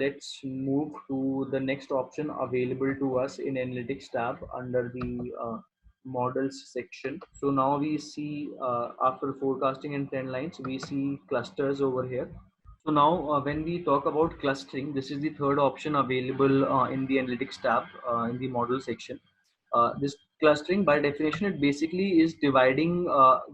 let's move to the next option available to us in Analytics tab under the models section. So now we see after forecasting and trend lines, we see clusters over here. So now when we talk about clustering, this is the third option available in the Analytics tab in the model section. This clustering by definition, it basically is dividing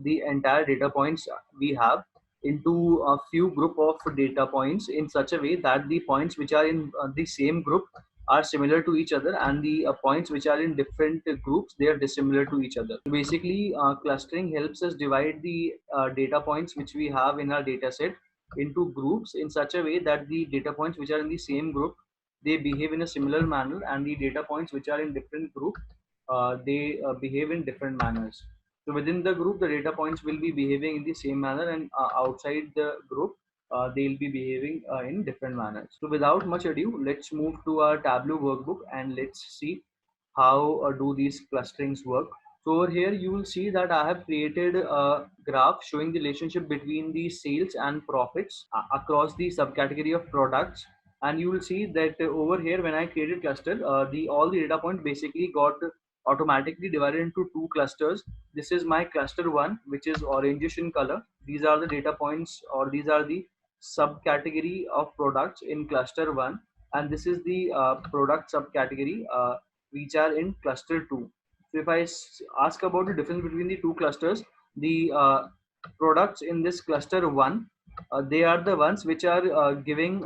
the entire data points we have into a few group of data points in such a way that the points which are in the same group are similar to each other, and the points which are in different groups, they are dissimilar to each other. So basically clustering helps us divide the data points which we have in our data set into groups in such a way that the data points which are in the same group, they behave in a similar manner, and the data points which are in different group, they behave in different manners. So within the group, the data points will be behaving in the same manner, and outside the group, they'll be behaving in different manners. So without much ado, let's move to our Tableau workbook and let's see how do these clusterings work. So over here, you will see that I have created a graph showing the relationship between the sales and profits across the subcategory of products. And you will see that over here, when I created cluster, the all the data points basically got automatically divided into two clusters. This is my cluster one, which is orangish in color. These are the data points, or these are the subcategory of products in cluster one, and this is the product subcategory which are in cluster two. So if I ask about the difference between the two clusters, the products in this cluster one, they are the ones which are giving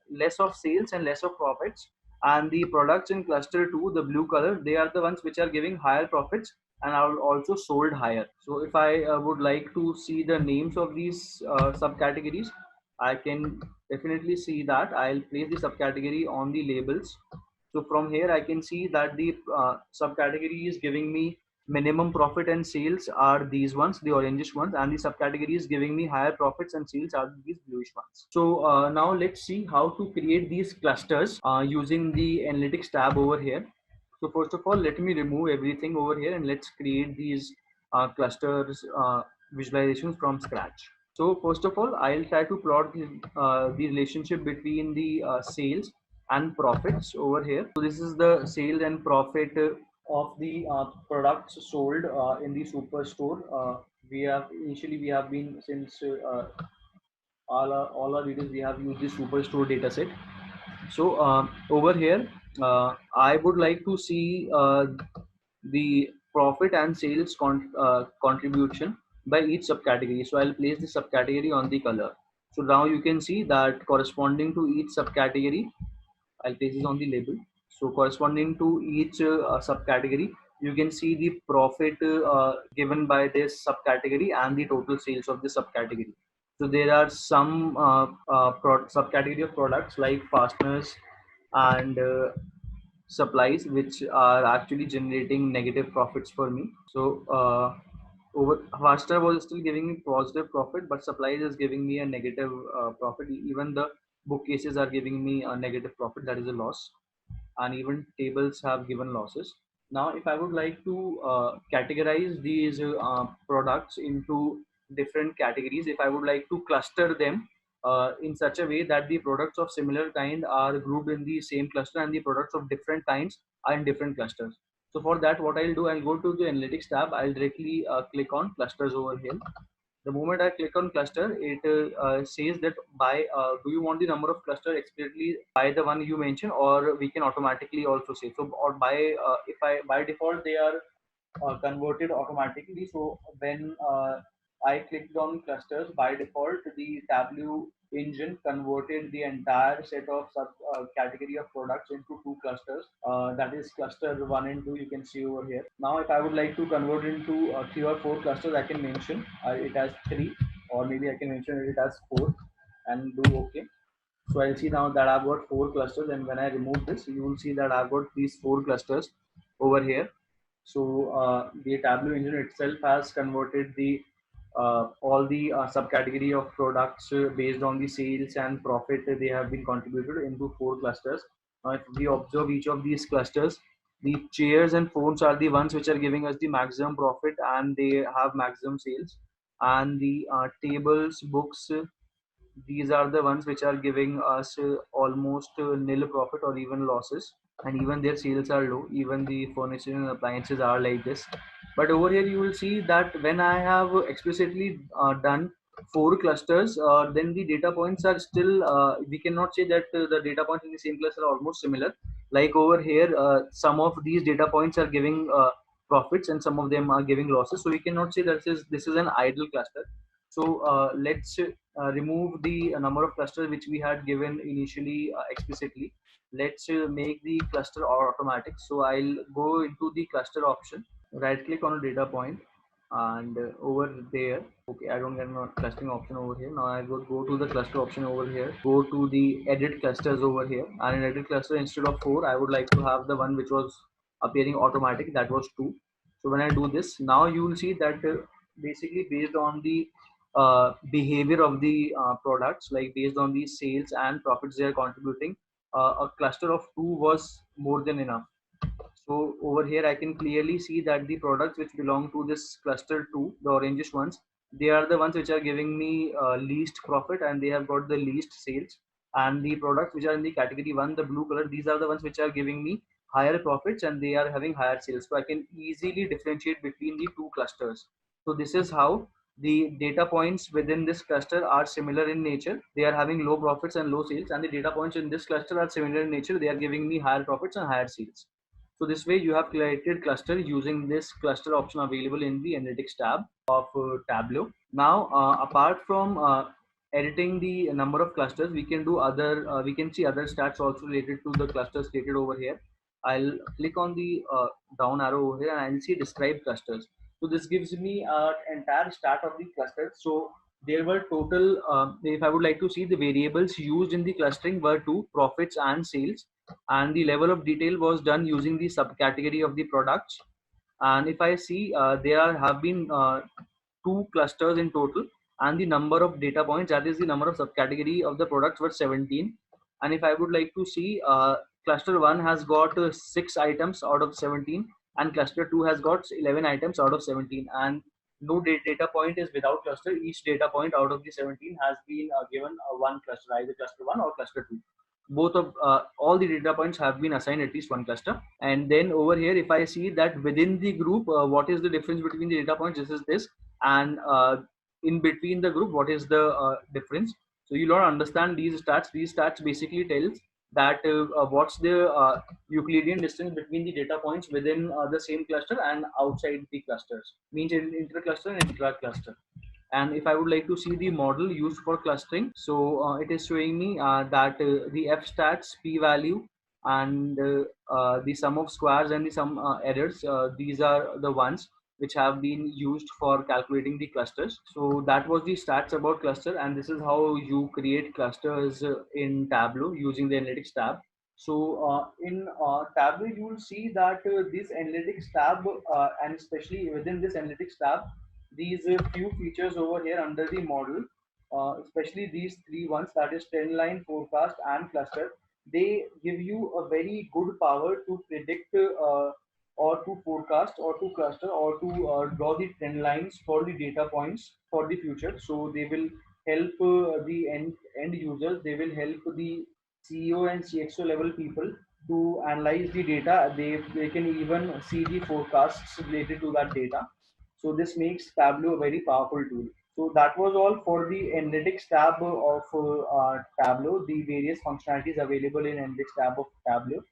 less of sales and less of profits, and the products in cluster 2, the blue color, they are the ones which are giving higher profits and are also sold higher. So if I would like to see the names of these subcategories, I can definitely see that. I'll place the subcategory on the labels. So from here I can see that the subcategory is giving me minimum profit and sales are these ones, the orangish ones, and the subcategory is giving me higher profits and sales are these bluish ones. So now let's see how to create these clusters using the analytics tab over here. So first of all, let me remove everything over here and let's create these clusters visualizations from scratch. So first of all, I'll try to plot the relationship between the sales and profits over here. So this is the sales and profit of the products sold in the superstore. We have initially we have been since all our videos we have used the superstore data set. So over here, I would like to see the profit and sales contribution by each subcategory. So I'll place the subcategory on the color. So now you can see that corresponding to each subcategory, I'll place this on the label. So corresponding to each subcategory, you can see the profit given by this subcategory and the total sales of the subcategory. So there are some subcategory of products like fasteners and supplies which are actually generating negative profits for me. So over fastener was still giving me positive profit, but supplies is giving me a negative profit. Even the bookcases are giving me a negative profit, that is a loss, and even tables have given losses. Now, if I would like to categorize these products into different categories, if I would like to cluster them in such a way that the products of similar kind are grouped in the same cluster and the products of different kinds are in different clusters. So for that, what I'll do, I'll go to the analytics tab. I'll directly click on clusters over here. The moment I click on cluster, it says that by do you want the number of cluster explicitly by the one you mentioned, or we can automatically also say so, or by if I by default they are converted automatically. So when I clicked on clusters, by default the Tableau engine converted the entire set of sub category of products into two clusters. That is cluster 1 and 2, you can see over here. Now if I would like to convert into 3 or 4 clusters, I can mention it as 3, or maybe I can mention it as 4 and do OK. So I'll see now that I've got 4 clusters, and when I remove this, you will see that I've got these 4 clusters over here. So the Tableau engine itself has converted the all the subcategory of products based on the sales and profit they have been contributed into 4 clusters. Now, if we observe each of these clusters, the chairs and phones are the ones which are giving us the maximum profit and they have maximum sales, and the tables, books, these are the ones which are giving us almost nil profit or even losses, and even their sales are low. Even the furniture and appliances are like this. But over here you will see that when I have explicitly done four clusters, then the data points are still, we cannot say that the data points in the same cluster are almost similar. Like over here, some of these data points are giving profits and some of them are giving losses, so we cannot say that this is an idle cluster. So let's remove the number of clusters which we had given initially explicitly. Let's make the cluster automatic. So I'll go into the cluster option, right click on a data point, and over there, okay, I don't get a clustering option over here. Now I go to the cluster option over here, go to the edit clusters over here, and in edit cluster, instead of 4, I would like to have the one which was appearing automatic, that was 2. So when I do this, now you will see that basically based on the behavior of the products, like based on the sales and profits they are contributing, a cluster of 2 was more than enough. So over here, I can clearly see that the products which belong to this cluster 2, the orangish ones, they are the ones which are giving me least profit and they have got the least sales. And the products which are in the category 1, the blue color, these are the ones which are giving me higher profits and they are having higher sales. So I can easily differentiate between the two clusters. So this is how the data points within this cluster are similar in nature. They are having low profits and low sales, and the data points in this cluster are similar in nature. They are giving me higher profits and higher sales. So this way you have created cluster using this cluster option available in the analytics tab of Tableau. Now, apart from editing the number of clusters, we can do other, we can see other stats also related to the clusters created over here. I'll click on the down arrow over here and I'll see describe clusters. So this gives me an entire stat of the cluster. So there were total, if I would like to see the variables used in the clustering were two, profits and sales, and the level of detail was done using the subcategory of the products. And if I see, there have been two clusters in total, and the number of data points, that is the number of subcategory of the products, were 17. And if I would like to see, cluster 1 has got 6 items out of 17, and cluster 2 has got 11 items out of 17, and no data point is without cluster. Each data point out of the 17 has been given one cluster, either cluster 1 or cluster 2. Both of all the data points have been assigned at least one cluster. And then over here, if I see that within the group, what is the difference between the data points, this is this, and in between the group, what is the difference. So you don't understand these stats basically tells that what's the Euclidean distance between the data points within the same cluster and outside the clusters, means in inter cluster and intra cluster. And if I would like to see the model used for clustering, so it is showing me that the f stats, p value, and the sum of squares and the sum errors, these are the ones which have been used for calculating the clusters. So that was the stats about cluster, and this is how you create clusters in Tableau using the analytics tab. So in Tableau, you will see that this analytics tab, and especially within this analytics tab, these few features over here under the model, especially these three ones, that is trend line, forecast, and cluster, they give you a very good power to predict or to forecast or to cluster or to draw the trend lines for the data points for the future. So they will help the end users. They will help the CEO and CXO level people to analyze the data. They can even see the forecasts related to that data. So this makes Tableau a very powerful tool. So that was all for the analytics tab of Tableau, the various functionalities available in analytics tab of Tableau.